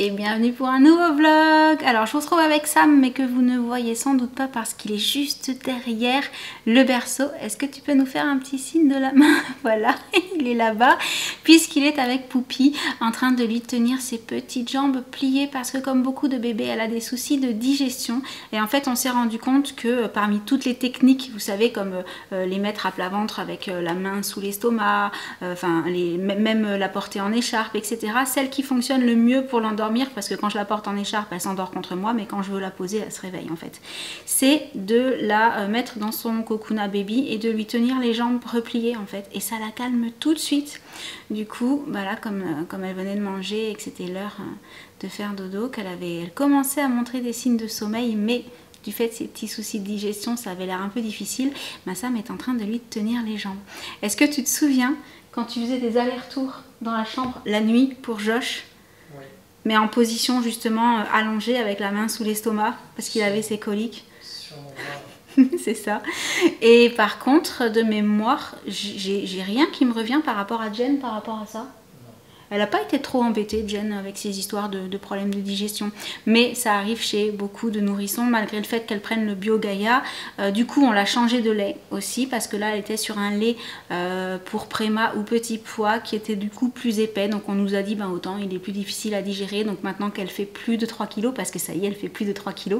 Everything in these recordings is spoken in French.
Et bienvenue pour un nouveau vlog. Alors je vous retrouve avec Sam mais que vous ne voyez sans doute pas parce qu'il est juste derrière le berceau. Est-ce que tu peux nous faire un petit signe de la main? Voilà, il est là-bas puisqu'il est avec Poupie en train de lui tenir ses petites jambes pliées parce que comme beaucoup de bébés elle a des soucis de digestion et en fait on s'est rendu compte que parmi toutes les techniques, vous savez, comme les mettre à plat ventre avec la main sous l'estomac, même la porter en écharpe, etc. Celle qui fonctionne le mieux pour l'endormir, parce que quand je la porte en écharpe elle s'endort contre moi, mais quand je veux la poser elle se réveille en fait, c'est de la mettre dans son cocoona baby et de lui tenir les jambes repliées en fait, et ça la calme tout de suite. Du coup voilà, comme elle venait de manger et que c'était l'heure de faire dodo, elle commençait à montrer des signes de sommeil, mais du fait de ses petits soucis de digestion ça avait l'air un peu difficile. Ma Sam est en train de lui tenir les jambes. Est-ce que tu te souviens quand tu faisais des allers-retours dans la chambre la nuit pour Josh? Oui. Mais en position justement allongée avec la main sous l'estomac parce qu'il avait ses coliques. C'est ça. Et par contre, de mémoire, j'ai rien qui me revient par rapport à Jen par rapport à ça. Elle n'a pas été trop embêtée, Jen, avec ses histoires de problèmes de digestion. Mais ça arrive chez beaucoup de nourrissons, malgré le fait qu'elles prennent le Bio Gaia. Du coup, on l'a changé de lait aussi, parce que là, elle était sur un lait pour Préma ou Petit Pois, qui était du coup plus épais. Donc on nous a dit, ben autant, il est plus difficile à digérer. Donc maintenant qu'elle fait plus de 3 kg, parce que ça y est, elle fait plus de 3 kg.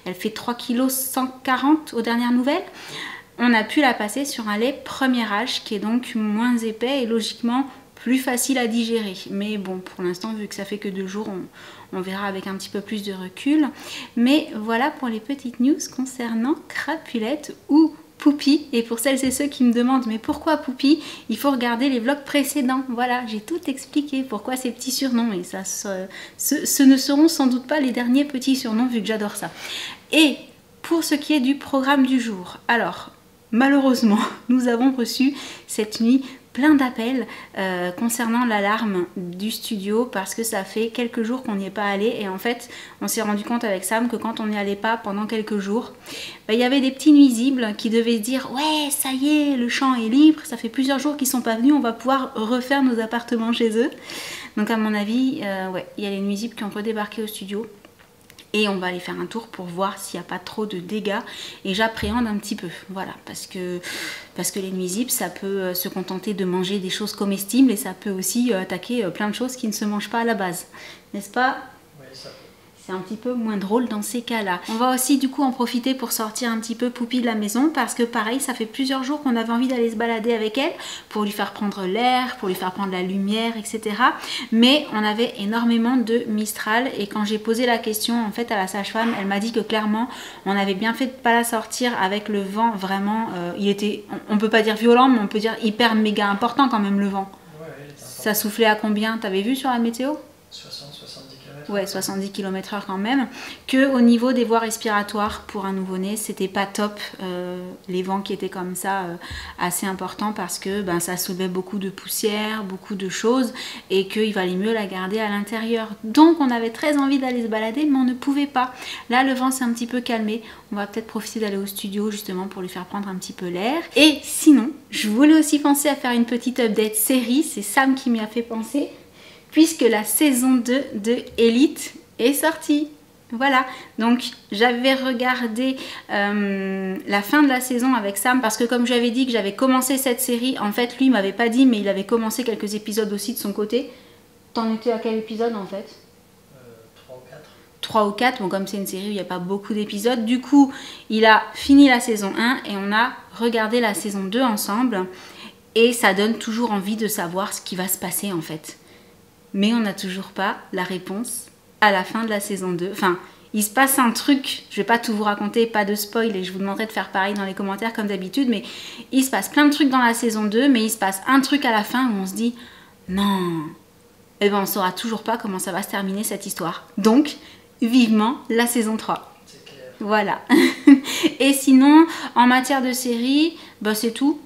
Elle fait 3 kg 140 aux dernières nouvelles. On a pu la passer sur un lait premier âge, qui est donc moins épais et logiquement plus facile à digérer. Mais bon, pour l'instant, vu que ça fait que 2 jours, on verra avec un petit peu plus de recul. Mais voilà pour les petites news concernant Crapulette ou Poupie. Et pour celles et ceux qui me demandent mais pourquoi Poupie, il faut regarder les vlogs précédents. Voilà, j'ai tout expliqué pourquoi ces petits surnoms, et ça ce ne seront sans doute pas les derniers petits surnoms vu que j'adore ça. Et pour ce qui est du programme du jour, alors malheureusement nous avons reçu cette nuit plein d'appels concernant l'alarme du studio, parce que ça fait quelques jours qu'on n'y est pas allé, et en fait on s'est rendu compte avec Sam que quand on n'y allait pas pendant quelques jours, il y avait des petits nuisibles qui devaient se dire ouais ça y est, le champ est libre, ça fait plusieurs jours qu'ils sont pas venus, on va pouvoir refaire nos appartements chez eux. Donc à mon avis ouais, il y a les nuisibles qui ont redébarqué au studio. Et on va aller faire un tour pour voir s'il n'y a pas trop de dégâts. Et j'appréhende un petit peu, voilà, parce que les nuisibles, ça peut se contenter de manger des choses comestibles et ça peut aussi attaquer plein de choses qui ne se mangent pas à la base, n'est-ce pas? Oui, ça peut. C'est un petit peu moins drôle dans ces cas-là. On va aussi du coup en profiter pour sortir un petit peu Poupie de la maison, parce que pareil, ça fait plusieurs jours qu'on avait envie d'aller se balader avec elle pour lui faire prendre l'air, pour lui faire prendre la lumière, etc. Mais on avait énormément de Mistral, et quand j'ai posé la question en fait à la sage-femme, elle m'a dit que clairement on avait bien fait de pas la sortir avec le vent vraiment, il était, on peut pas dire violent, mais on peut dire hyper méga important quand même le vent. Ouais, ça soufflait à combien? T'avais vu sur la météo? 60-70 km. Ouais, 70 km/h quand même. Que au niveau des voies respiratoires pour un nouveau-né, c'était pas top. Les vents qui étaient comme ça, assez importants, parce que ben, ça soulevait beaucoup de poussière, beaucoup de choses, et qu'il valait mieux la garder à l'intérieur. Donc on avait très envie d'aller se balader, mais on ne pouvait pas. Là, le vent s'est un petit peu calmé. On va peut-être profiter d'aller au studio justement pour lui faire prendre un petit peu l'air. Et sinon, je voulais aussi penser à faire une petite update série. C'est Sam qui m'y a fait penser, puisque la saison 2 de Elite est sortie. Voilà, donc j'avais regardé la fin de la saison avec Sam, parce que comme j'avais dit que j'avais commencé cette série, en fait lui il m'avait pas dit, mais il avait commencé quelques épisodes aussi de son côté. T'en étais à quel épisode en fait? 3 ou 4. 3 ou 4, bon comme c'est une série où il n'y a pas beaucoup d'épisodes, du coup il a fini la saison 1 et on a regardé la saison 2 ensemble, et ça donne toujours envie de savoir ce qui va se passer en fait. Mais on n'a toujours pas la réponse à la fin de la saison 2. Enfin, il se passe un truc, je vais pas tout vous raconter, pas de spoil, et je vous demanderai de faire pareil dans les commentaires comme d'habitude, mais il se passe plein de trucs dans la saison 2, mais il se passe un truc à la fin où on se dit non, et ben on saura toujours pas comment ça va se terminer cette histoire. Donc, vivement la saison 3. C'est clair. Voilà. Et sinon, en matière de série, bah c'est tout.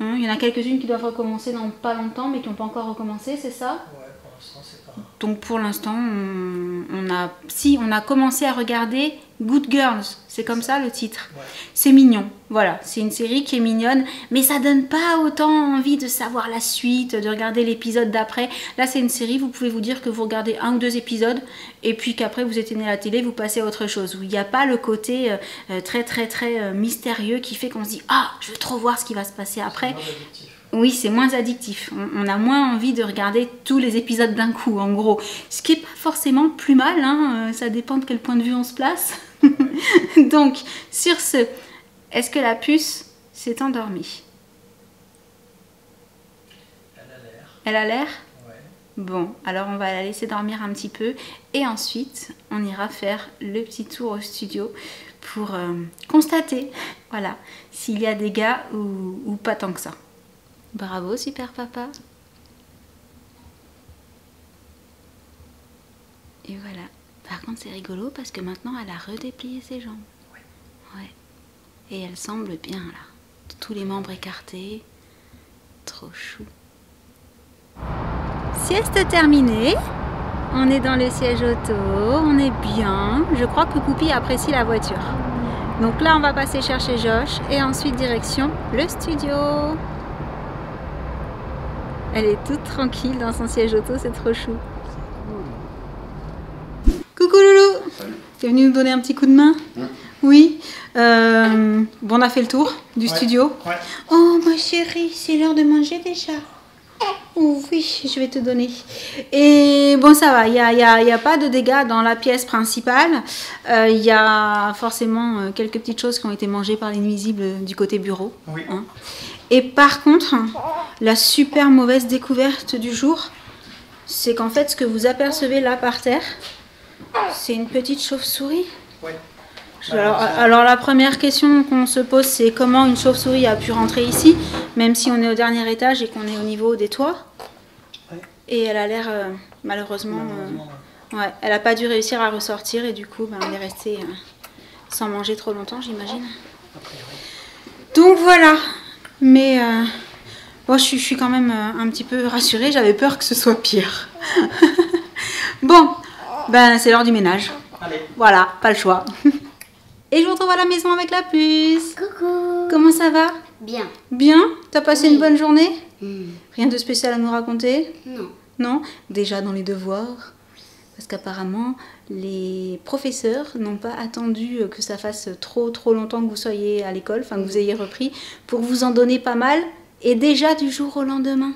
Il y en a quelques-unes qui doivent recommencer dans pas longtemps, mais qui n'ont pas encore recommencé, c'est ça? Ouais, pour l'instant c'est pas Donc pour l'instant, on a commencé à regarder Good Girls, c'est comme ça le titre. Ouais. C'est mignon, voilà, c'est une série qui est mignonne, mais ça donne pas autant envie de savoir la suite, de regarder l'épisode d'après. Là c'est une série, vous pouvez vous dire que vous regardez 1 ou 2 épisodes, et puis qu'après vous éteignez la télé, vous passez à autre chose. Où il n'y a pas le côté très mystérieux qui fait qu'on se dit « Ah, je veux trop voir ce qui va se passer après ». Moins addictif. Oui, c'est moins addictif. On a moins envie de regarder tous les épisodes d'un coup, en gros. Ce qui n'est pas forcément plus mal, hein. Ça dépend de quel point de vue on se place. Donc, sur ce, est-ce que la puce s'est endormie? Elle a l'air. Elle a l'air? Ouais. Bon, alors on va la laisser dormir un petit peu. Et ensuite, on ira faire le petit tour au studio pour constater, voilà, s'il y a des dégâts ou pas tant que ça. Bravo, super papa. Et voilà. Par contre, c'est rigolo parce que maintenant, elle a redéplié ses jambes. Ouais. Et elle semble bien, là. Tous les membres écartés. Trop chou. Sieste terminée. On est dans le siège auto. On est bien. Je crois que Poupie apprécie la voiture. Donc là, on va passer chercher Josh. Et ensuite, direction le studio. Elle est toute tranquille dans son siège auto, c'est trop chou. Coucou Loulou. Salut. T'es venu nous donner un petit coup de main? Oui. Bon, on a fait le tour du studio. Ouais. Oh ma chérie, c'est l'heure de manger déjà. Oh oui, je vais te donner. Et bon, ça va, il y a pas de dégâts dans la pièce principale. Il y a forcément quelques petites choses qui ont été mangées par les nuisibles du côté bureau. Oui. Hein. Et par contre, la super mauvaise découverte du jour, c'est qu'en fait, ce que vous apercevez là par terre, c'est une petite chauve-souris. Ouais. Alors la première question qu'on se pose, c'est comment une chauve-souris a pu rentrer ici, même si on est au dernier étage et qu'on est au niveau des toits. Ouais. Et elle a l'air, malheureusement, ouais, elle n'a pas dû réussir à ressortir et du coup, elle est restée sans manger trop longtemps, j'imagine. A priori. Donc voilà. Mais bon, je suis quand même un petit peu rassurée, j'avais peur que ce soit pire. Bon, c'est l'heure du ménage. Allez. Voilà, pas le choix. Et je vous retrouve à la maison avec la puce. Coucou. Comment ça va? Bien. Bien? T'as passé Oui. une bonne journée? Hmm. Rien de spécial à nous raconter? Non. Non? Déjà dans les devoirs? Parce qu'apparemment, les professeurs n'ont pas attendu que ça fasse trop longtemps que vous soyez à l'école, enfin que vous ayez repris, pour vous en donner pas mal, et déjà du jour au lendemain.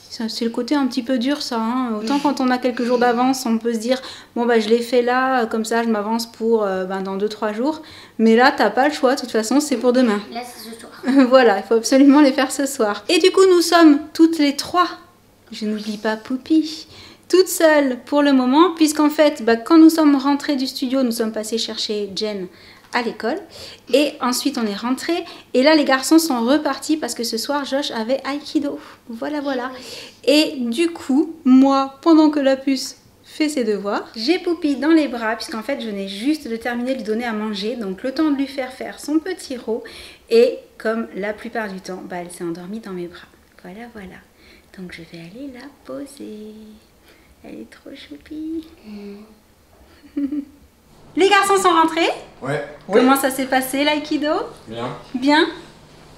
C'est le côté un petit peu dur ça, hein. Autant quand on a quelques jours d'avance, on peut se dire bon je l'ai fait là, comme ça je m'avance pour dans 2-3 jours, mais là t'as pas le choix, de toute façon c'est pour demain. Là, c'est ce soir. Voilà, il faut absolument les faire ce soir. Et du coup nous sommes toutes les 3, je n'oublie pas Poupie, toutes seules pour le moment, puisqu'en fait quand nous sommes rentrés du studio, nous sommes passés chercher Jen à l'école et ensuite on est rentré et là les garçons sont repartis parce que ce soir Josh avait Aikido, voilà. Et du coup moi, pendant que la puce fait ses devoirs, j'ai Poupie dans les bras puisqu'en fait je venais juste de terminer de lui donner à manger, donc le temps de lui faire son petit rot, et comme la plupart du temps elle s'est endormie dans mes bras, voilà. Donc je vais aller la poser, elle est trop choupie. Les garçons sont rentrés. Ouais. Comment ça s'est passé l'aïkido? Bien. Bien.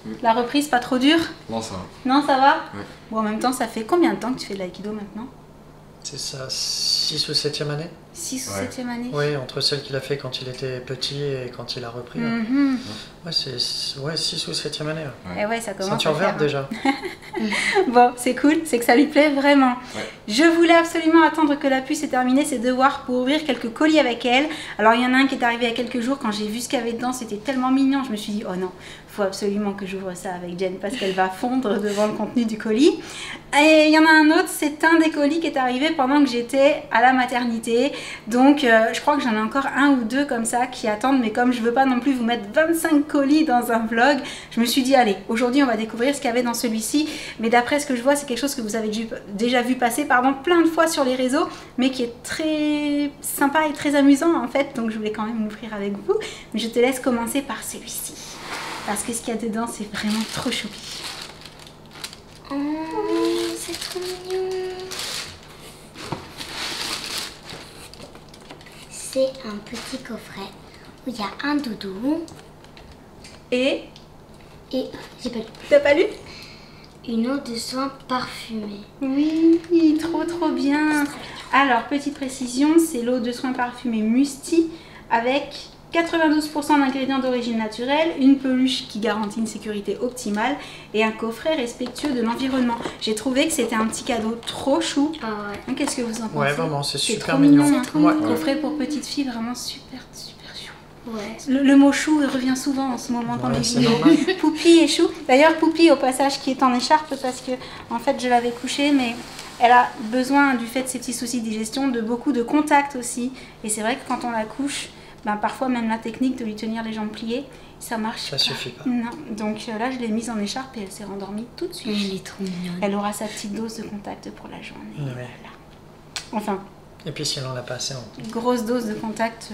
Oui. La reprise pas trop dure? Non, ça va. Non, ça va? Ouais. Bon, en même temps, ça fait combien de temps que tu fais de l'aïkido maintenant? C'est sa 6 ou 7e année? 6 ou Ouais. 7e année? Oui, entre celle qu'il a fait quand il était petit et quand il a repris. Là. Mhm. Ouais, c'est 6 ou 7e année. Ouais. Et ouais, ça commence Ceinture à faire. verte déjà. Bon, c'est cool, c'est que ça lui plaît vraiment. Ouais. Je voulais absolument attendre que la puce ait terminé ses devoirs pour ouvrir quelques colis avec elle. Alors il y en a un qui est arrivé il y a quelques jours, quand j'ai vu ce qu'il y avait dedans, c'était tellement mignon, je me suis dit oh non, faut absolument que j'ouvre ça avec Jen parce qu'elle va fondre devant le contenu du colis. Et il y en a un autre, c'est un des colis qui est arrivé pendant que j'étais à la maternité. Donc je crois que j'en ai encore un ou deux comme ça qui attendent, mais comme je veux pas non plus vous mettre 25 colis dans un vlog, je me suis dit allez, aujourd'hui on va découvrir ce qu'il y avait dans celui-ci. Mais d'après ce que je vois, c'est quelque chose que vous avez déjà vu passer plein de fois sur les réseaux, mais qui est très sympa et très amusant en fait. Donc je voulais quand même l'ouvrir avec vous. Mais je te laisse commencer par celui-ci. Parce que ce qu'il y a dedans, c'est vraiment trop choupi. Oh, c'est trop mignon. c'est un petit coffret où il y a un doudou Et j'ai pas lu, t'as pas lu? une eau de soin parfumée. Oui, trop bien. Alors, petite précision, c'est l'eau de soin parfumée Musti avec 92% d'ingrédients d'origine naturelle, une peluche qui garantit une sécurité optimale et un coffret respectueux de l'environnement. J'ai trouvé que c'était un petit cadeau trop chou. Ah ouais. Qu'est-ce que vous en pensez? Ouais, vraiment, c'est super trop mignon. hein. trop Ouais. mignon. Coffret pour petite fille, vraiment super chou. Ouais. Le mot chou revient souvent en ce moment dans Ouais, les c'est vidéos. normal. Poupie et chou. D'ailleurs, Poupie, au passage, qui est en écharpe parce que, en fait, je l'avais couchée, mais elle a besoin, du fait de ses petits soucis de digestion, de beaucoup de contact aussi. Et c'est vrai que quand on la couche, ben, parfois même la technique de lui tenir les jambes pliées, ça marche. Ça suffit pas. Non. Donc là, je l'ai mise en écharpe et elle s'est rendormie tout de suite. Elle est trop mignonne. Elle aura sa petite dose de contact pour la journée. Ouais. Voilà. Enfin, Et puis si elle en a pas assez, on... grosse dose de contact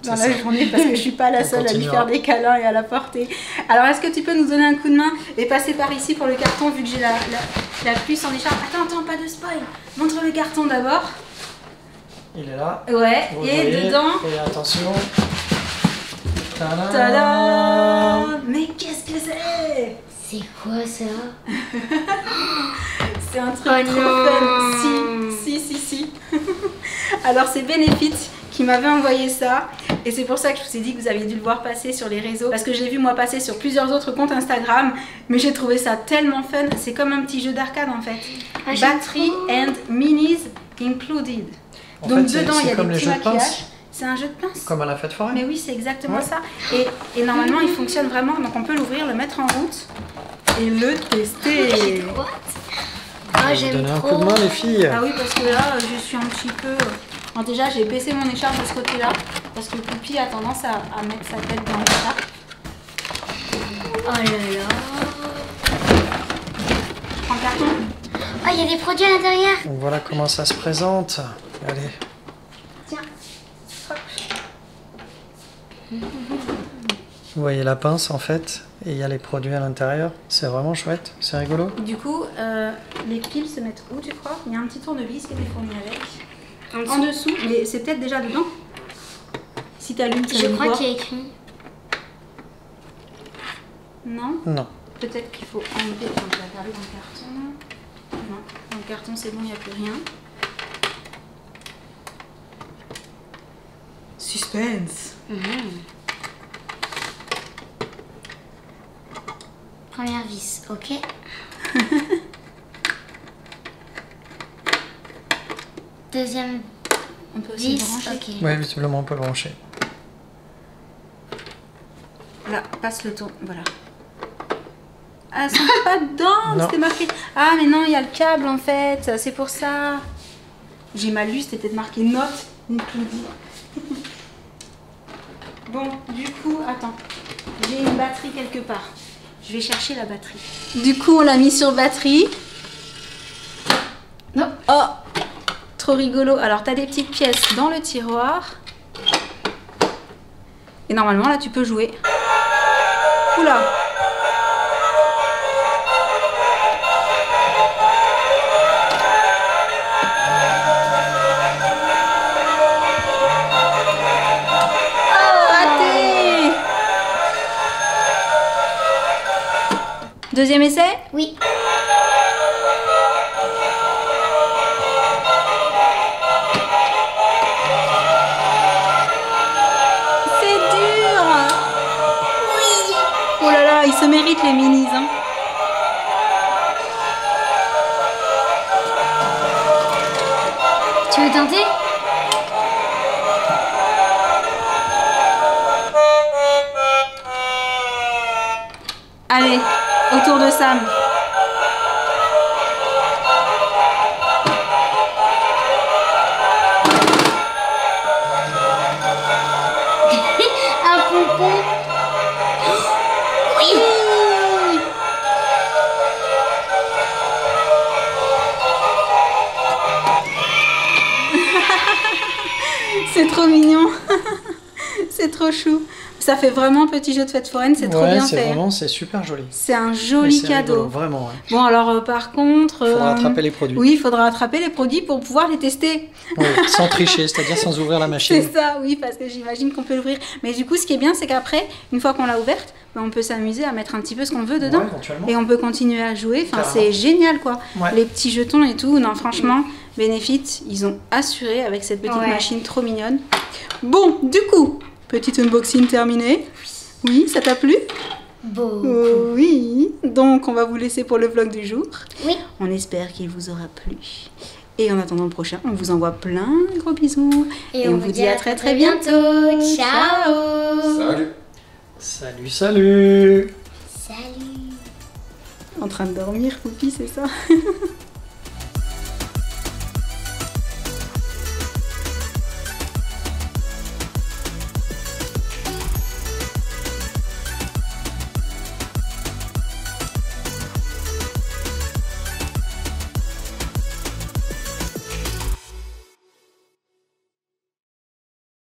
dans C'est la ça. journée parce que je suis pas la On seule à lui continuera. faire des câlins et à la porter. Alors est-ce que tu peux nous donner un coup de main et passer par ici pour le carton vu que j'ai la puce en écharpe? Attends, pas de spoil. Montre le carton d'abord. Il est là. Ouais, Vous et voyez. dedans... Et attention. Tadam. Tadam! Mais qu'est-ce que c'est? C'est quoi ça? C'est un truc Oh trop non. fun. Si. Alors c'est Benefit qui m'avait envoyé ça et c'est pour ça que je vous ai dit que vous aviez dû le voir passer sur les réseaux parce que j'ai vu moi passer sur plusieurs autres comptes Instagram mais j'ai trouvé ça tellement fun. C'est comme un petit jeu d'arcade en fait. Ah, j'aime Battery trop. and minis included. En Donc fait, dedans il y a c'est comme des les petits jeux de maquillages. pince. C'est un jeu de pince. Comme à la fête foraine. Mais oui, c'est exactement Ouais. ça. Et normalement, il fonctionne vraiment. Donc on peut l'ouvrir, le mettre en route et le tester. What? On va Ah, vous j'aime donner un trop. coup de main, les filles. Ah oui, parce que là, je suis un petit peu... Bon, déjà, j'ai baissé mon écharpe de ce côté-là parce que Poupie a tendance à mettre sa tête dans l'écharpe. Oh là là. Je prends le carton. Ah, il y a des produits à l'intérieur. Donc voilà comment ça se présente. Allez. Tiens. Hop. Vous voyez la pince en fait. Et il y a les produits à l'intérieur. C'est vraiment chouette. C'est rigolo. Du coup, les piles se mettent où, tu crois? Il y a un petit tournevis qui est fourni avec. En En dessous, mais c'est peut-être déjà dedans. Si tu allumes, ça Je allume crois quoi? qu'il y a écrit. Non? Non. Peut-être qu'il faut enlever. Attends, je vais regarder dans le carton. Non, dans le carton c'est bon, il n'y a plus rien. Suspense. Première vis, ok. Deuxième On peut aussi vis, brancher. ok. Oui, visiblement on peut le brancher. Là, passe le tour. Voilà. Ah, elles sont pas dedans, Non. c'était marqué. Ah, mais non, il y a le câble en fait, c'est pour ça. J'ai mal lu, c'était peut-être marqué note included. Bon, du coup, attends, j'ai une batterie quelque part. Je vais chercher la batterie. Du coup, on l'a mis sur batterie. Non, oh, trop rigolo. Alors, tu as des petites pièces dans le tiroir. Et normalement, là, tu peux jouer. Oula! Oh, raté! Deuxième essai? Oui. C'est dur! Oui. Oh là là, ils se méritent les minis, hein. Tu veux tenter? Allez, autour de Sam. Un pompon. Oui. C'est trop mignon. C'est trop chou. Ça fait vraiment petit jeu de fête foraine, c'est trop bien fait. C'est super joli. C'est un joli cadeau. Rigolo, vraiment. Ouais. Bon alors par contre... Il faudra attraper les produits. Oui, il faudra attraper les produits pour pouvoir les tester. Oui, sans tricher, c'est-à-dire sans ouvrir la machine. C'est ça, oui, parce que j'imagine qu'on peut l'ouvrir. Mais du coup, ce qui est bien, c'est qu'après, une fois qu'on l'a ouverte, on peut s'amuser à mettre un petit peu ce qu'on veut dedans. Ouais, éventuellement. Et on peut continuer à jouer. Enfin, c'est génial, quoi. Ouais. Les petits jetons et tout. Non, franchement, Benefit, ils ont assuré avec cette petite machine trop mignonne. Bon, du coup, petit unboxing terminé. Oui, ça t'a plu? Beaucoup. Oui. Donc, on va vous laisser pour le vlog du jour. Oui. On espère qu'il vous aura plu. Et en attendant le prochain, on vous envoie plein de gros bisous. Et on vous dit à très très bientôt. Ciao. Salut. Salut, salut. Salut. En train de dormir, Poupie, c'est ça?